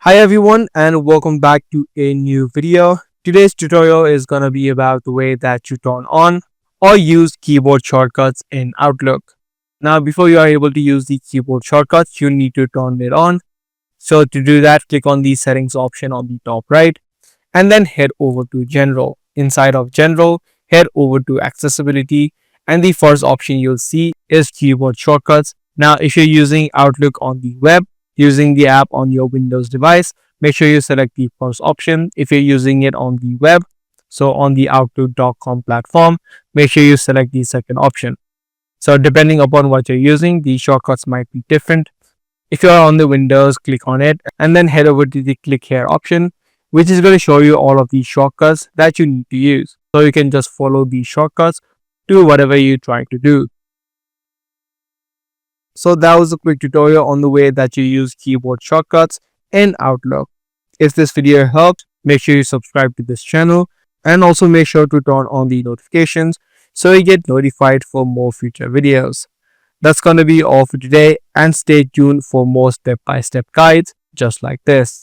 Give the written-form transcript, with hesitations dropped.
Hi everyone and welcome back to a new video. Today's tutorial is going to be about the way that you turn on or use keyboard shortcuts in Outlook. Now before you are able to use the keyboard shortcuts, you need to turn it on. So to do that, click on the settings option on the top right and then head over to general. Inside of general, head over to accessibility and the first option you'll see is keyboard shortcuts. Now if you're using Outlook on the web, using the app on your Windows device, make sure you select the first option. If you're using it on the web, so on the Outlook.com platform, make sure you select the second option. So depending upon what you're using, the shortcuts might be different. If you're on the Windows, click on it and then head over to the click here option, which is going to show you all of the shortcuts that you need to use. So you can just follow these shortcuts to whatever you're trying to do. So that was a quick tutorial on the way that you use keyboard shortcuts in Outlook. If this video helped, make sure you subscribe to this channel and also make sure to turn on the notifications so you get notified for more future videos. That's going to be all for today and stay tuned for more step-by-step guides just like this.